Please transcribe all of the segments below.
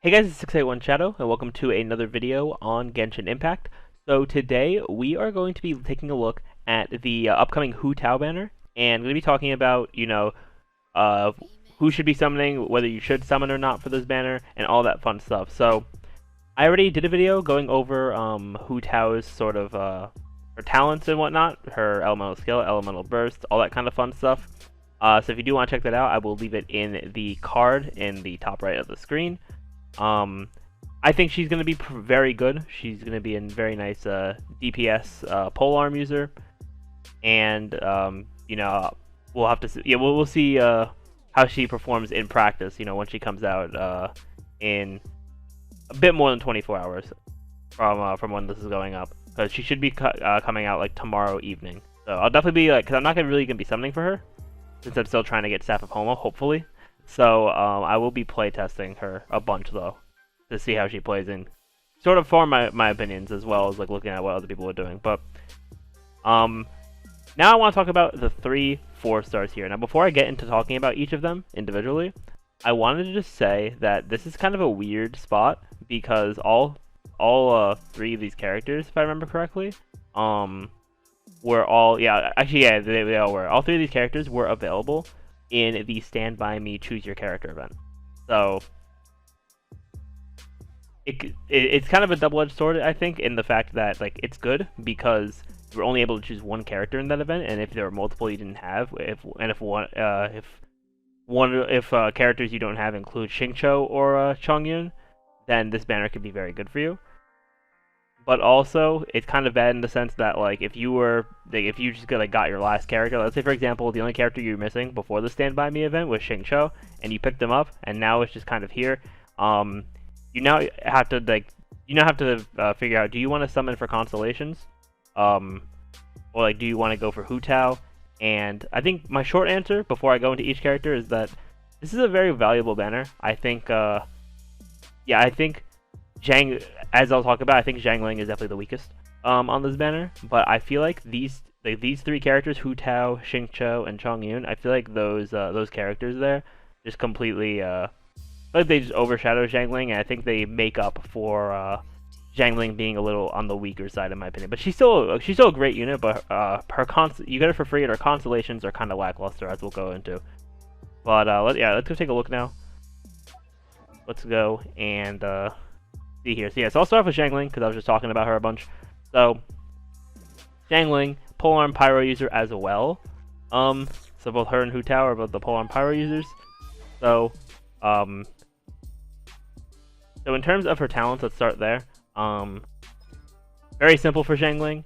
Hey guys, it's 681 Shadow, and welcome to another video on Genshin Impact. So today we are going to be taking a look at the upcoming Hu Tao banner, and we're going to be talking about, uh, who should be summoning, whether you should summon or not for this banner, and all that fun stuff. So I already did a video going over Hu Tao's sort of her talents and whatnot, her elemental skill, elemental burst, all that kind of fun stuff. So if you do want to check that out, I will leave it in the card in the top right of the screen. I think she's going to be very good. She's going to be a very nice DPS polearm user, and we'll have to see. Yeah, we'll see how she performs in practice. When she comes out in a bit more than 24 hours from when this is going up, because she should be coming out like tomorrow evening. So I'll definitely be because I'm not really gonna be summoning for her since I'm still trying to get Staff of Homo, hopefully. So I will be playtesting her a bunch though, to see how she plays and sort of form my opinions, as well as like looking at what other people are doing. But now I want to talk about the 3 4-stars here. Now before I get into talking about each of them individually, I wanted to just say that this is kind of a weird spot because all 3 of these characters, if I remember correctly, were all they all were. All 3 of these characters were available in the Stand By Me Choose Your Character event. So it's kind of a double-edged sword, I think, in the fact that it's good because you were only able to choose one character in that event, and if there were multiple you didn't have, if characters you don't have include Shincho or Chongyun, then this banner could be very good for you. But also, it's kind of bad in the sense that if you just got your last character, let's say for example the only character you were missing before the Stand By Me event was Shincho, and you picked them up, and now it's just kind of here. You now have to figure out, do you want to summon for constellations, or do you want to go for Hu Tao? And I think my short answer before I go into each character is that this is a very valuable banner. I think Zhang, as I'll talk about, I think Zhangling is definitely the weakest on this banner. But I feel like these 3 characters, Hu Tao, Shincho, and Chongyun, I feel like those characters there just completely they just overshadow Zhangling, and I think they make up for Zhangling being a little on the weaker side in my opinion. But she's still a great unit, but you get her for free, and her constellations are kind of lackluster, as we'll go into. But let's go take a look now. Let's go and see here. So I'll start off with Zhangling because I was just talking about her a bunch. So Zhangling, polearm pyro user as well. So both her and Hu Tao are both the polearm pyro users. So in terms of her talents, let's start there. Very simple for Zhangling.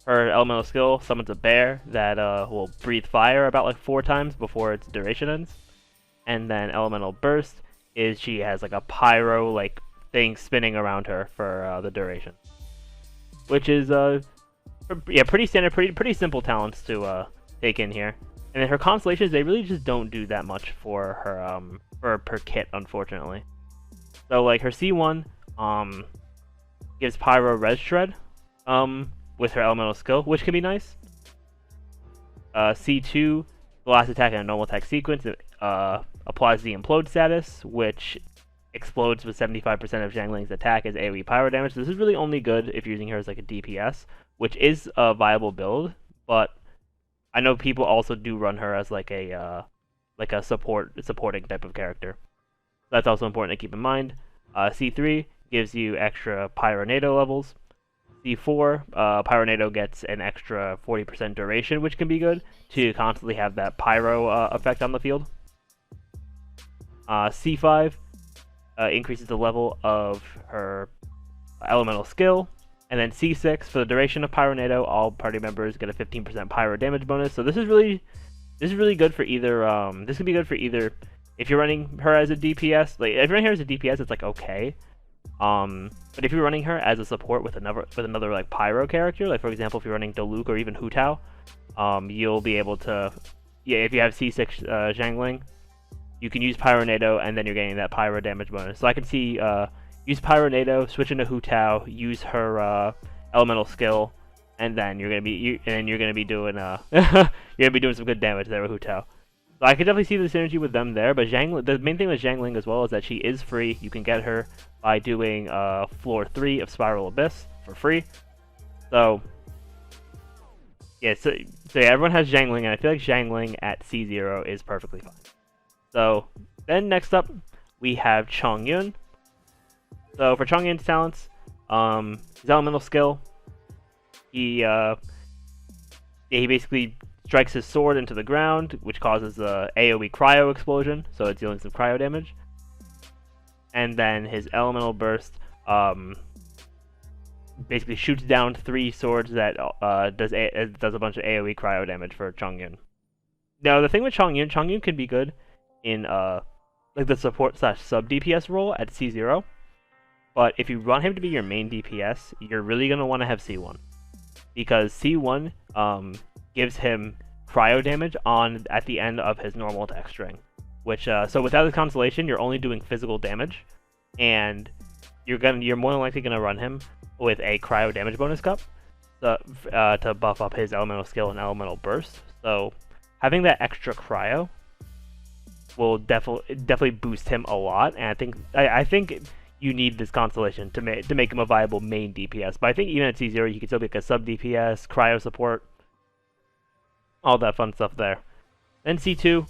Her elemental skill summons a bear that will breathe fire about 4 times before its duration ends. And then elemental burst is she has a pyro thing spinning around her for the duration, which is pretty standard, pretty simple talents to take in here. And then her constellations, they really just don't do that much for her per kit, unfortunately. So her C1 gives pyro res shred with her elemental skill, which can be nice. C2, the last attack in a normal attack sequence, applies the implode status, which explodes with 75% of Zhangling's attack as AoE pyro damage. This is really only good if you're using her as a DPS, which is a viable build, but I know people also do run her as a supporting type of character. That's also important to keep in mind. C3 gives you extra Pyronado levels. C4, Pyronado gets an extra 40% duration, which can be good to constantly have that pyro effect on the field. C5 increases the level of her elemental skill, and then C6, for the duration of Pyronado, all party members get a 15% pyro damage bonus. So this is really good for either. This could be good for either if you're running her as a DPS. If you're running her as a DPS, it's okay. But if you're running her as a support with another pyro character, for example, if you're running Diluc or even Hu Tao, you'll be able to, if you have C6 Zhangling, you can use Pyronado, and then you're getting that pyro damage bonus. So I can see use Pyronado, switch into Hu Tao, use her elemental skill, and then you're gonna be doing you're gonna be doing some good damage there with Hu Tao. So I could definitely see the synergy with them there, but the main thing with Xiangling as well is that she is free. You can get her by doing floor 3 of Spiral Abyss for free. So yeah, so yeah, everyone has Xiangling, and I feel like Xiangling at C0 is perfectly fine. So then next up, we have Chongyun. So for Chongyun's talents, his elemental skill, he basically strikes his sword into the ground, which causes a AoE cryo explosion, so it's dealing some cryo damage. And then his elemental burst basically shoots down 3 swords that does a bunch of AoE cryo damage for Chongyun. Now the thing with Chongyun can be good in like the support / sub DPS role at C0, but if you run him to be your main DPS, you're really gonna want to have C1, because C1 gives him cryo damage at the end of his normal attack string, which so without the constellation, you're only doing physical damage, and you're more than likely gonna run him with a cryo damage bonus cup to buff up his elemental skill and elemental burst. So having that extra cryo will definitely boost him a lot, and I think you need this constellation to make him a viable main DPS. But I think even at C0, you can still be like a sub DPS, cryo support, all that fun stuff there. Then C2,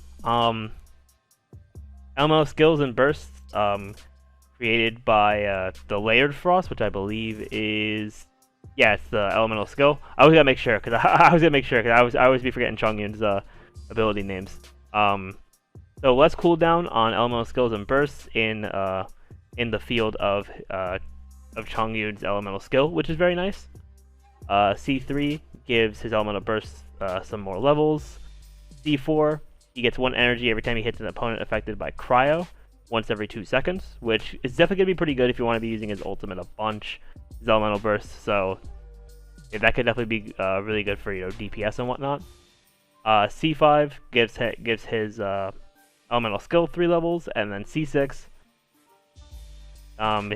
elemental skills and bursts created by the Layered Frost, which I believe is, yeah, it's the elemental skill. I always gotta make sure, because I always be forgetting Chongyun's ability names. So less cooldown on elemental skills and bursts in the field of Chongyun's elemental skill, which is very nice. C3 gives his elemental burst some more levels. C4, he gets 1 energy every time he hits an opponent affected by cryo, once every 2 seconds, which is definitely going to be pretty good if you want to be using his ultimate a bunch, his elemental burst, so yeah, that could definitely be really good for, DPS and whatnot. C5 gives his elemental skill 3 levels, and then C6,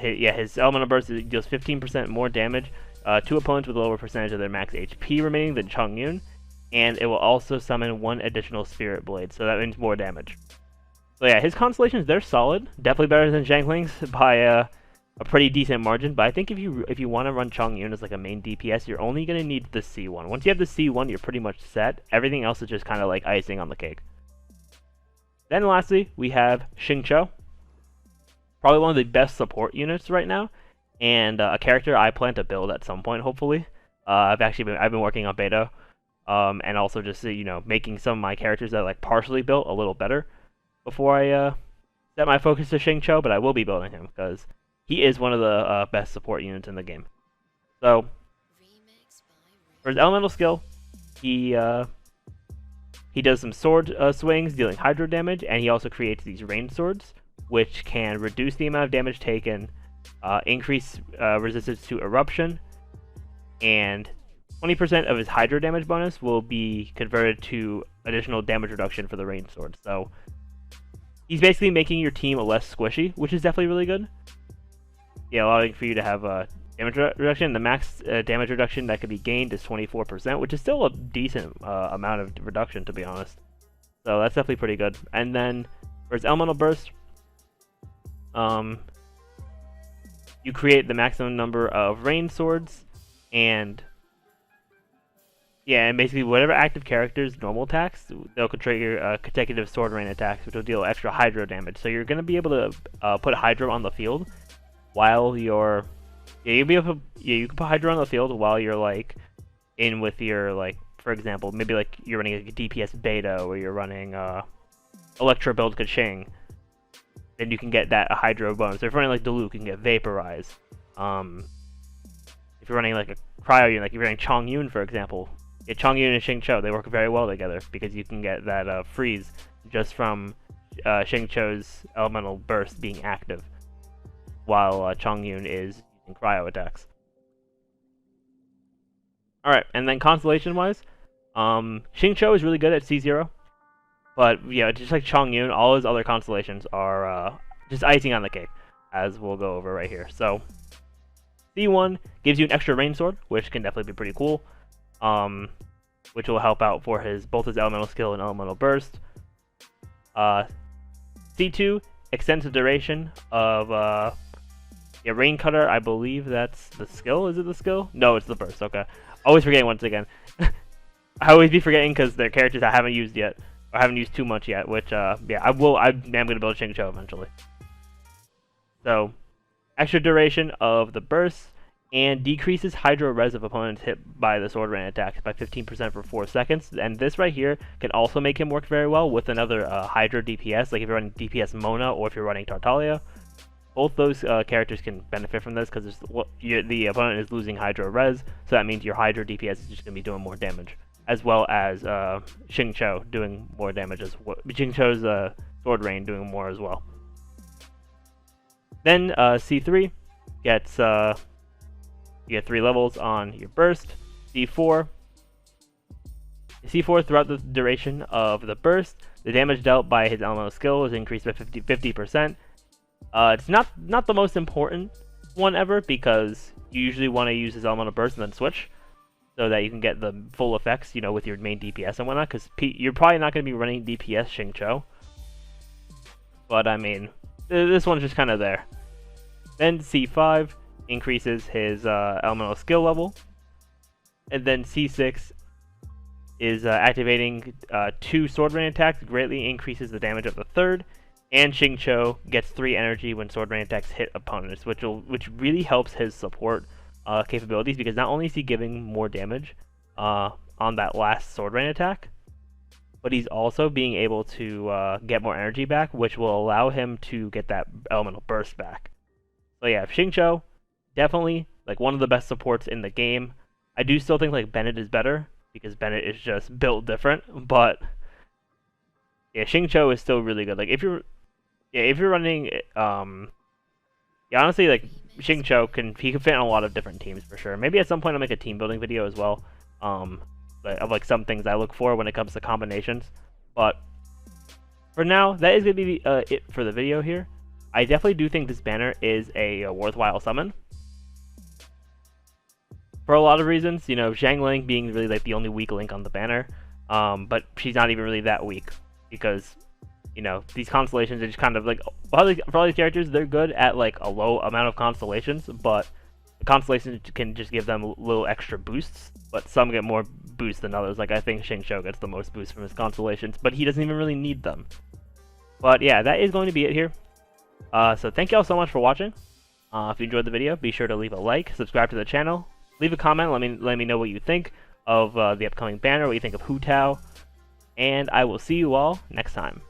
his elemental burst deals 15% more damage to opponents with a lower percentage of their max HP remaining than Chongyun, and it will also summon 1 additional Spirit Blade, so that means more damage. So yeah, his constellations, they're solid, definitely better than Xiangling's by a pretty decent margin, but I think if you want to run Chongyun as like a main DPS, you're only going to need the C1. Once you have the C1, you're pretty much set. Everything else is just kind of like icing on the cake. Then lastly, we have Shincho. Probably one of the best support units right now, and a character I plan to build at some point, hopefully. I've been working on beta, and also just making some of my characters that are like partially built a little better before I set my focus to Shincho, but I will be building him because he is one of the best support units in the game. So for his elemental skill, he does some sword swings, dealing hydro damage, and he also creates these ranged swords, which can reduce the amount of damage taken, increase resistance to eruption, and 20% of his hydro damage bonus will be converted to additional damage reduction for the ranged sword. So he's basically making your team less squishy, which is definitely really good. Yeah, allowing for you to have damage reduction. The max damage reduction that could be gained is 24%, which is still a decent amount of reduction, to be honest. So that's definitely pretty good. And then for his elemental burst, you create the maximum number of ranged swords, and and basically whatever active character's normal attacks, they'll trigger consecutive sword rain attacks, which will deal extra hydro damage. So you're going to be able to put hydro on the field while you're you can put hydro on the field while you're like in with your, like, for example, maybe like you're running a DPS beta or you're running Electro build Kaching, then you can get that a hydro bonus. So if you're running like Diluc, you can get Vaporize. If you're running like a cryo unit, like if you're running Chongyun, for example, Chongyun and Shincho, they work very well together because you can get that freeze just from Shincho's elemental burst being active, while Chongyun is using cryo attacks. Alright, and then constellation-wise, Shincho is really good at C0, but just like Chongyun, all his other constellations are just icing on the cake, as we'll go over right here. So C1 gives you an extra rain sword, which can definitely be pretty cool, which will help out for both his elemental skill and elemental burst. C2 extends the duration of Rain Cutter. I believe that's the skill. Is it the skill? No, it's the burst. Okay. Always forgetting once again. I always be forgetting because they're characters I haven't used yet. Or haven't used too much yet, which, yeah, I am going to build Shincho eventually. So, extra duration of the burst, and decreases Hydro Res of opponents hit by the Sword Rain attacks by 15% for 4 seconds. And this right here can also make him work very well with another Hydro DPS, like if you're running DPS Mona or if you're running Tartaglia. Both those characters can benefit from this because the opponent is losing Hydro Res, so that means your Hydro DPS is just going to be doing more damage, as well as Shincho doing more damage as well. Shincho's Sword Rain doing more as well. Then C3 gets you get 3 levels on your burst. C4 throughout the duration of the burst, the damage dealt by his elemental skill is increased by 50%. It's not the most important one ever because you usually want to use his elemental burst and then switch, so that you can get the full effects, you know, with your main DPS and whatnot. Because you're probably not going to be running DPS Shincho, but I mean, this one's just kind of there. Then C5 increases his elemental skill level, and then C6 is activating 2 Sword Rain attacks, greatly increases the damage of the third, and Shincho gets 3 energy when Sword Rain attacks hit opponents, which really helps his support capabilities, because not only is he giving more damage on that last Sword Rain attack, but he's also being able to get more energy back, which will allow him to get that elemental burst back. So yeah, Shincho, definitely like one of the best supports in the game. I do still think like Bennett is better, because Bennett is just built different, but yeah, Shincho is still really good. Like if you're running honestly, like Shincho can fit in a lot of different teams for sure. Maybe at some point I'll make a team building video as well, of like some things I look for when it comes to combinations. But for now, that is gonna be it for the video here. I definitely do think this banner is a worthwhile summon for a lot of reasons. You know, Xiangling being really like the only weak link on the banner, but she's not even really that weak, because you know, these constellations are just kind of like, for all these characters, they're good at like a low amount of constellations, but the constellations can just give them little extra boosts, but some get more boosts than others. Like I think Shincho gets the most boosts from his constellations, but he doesn't even really need them. But yeah, that is going to be it here. So thank you all so much for watching. If you enjoyed the video, be sure to leave a like, subscribe to the channel, leave a comment, let me know what you think of the upcoming banner, what you think of Hu Tao, and I will see you all next time.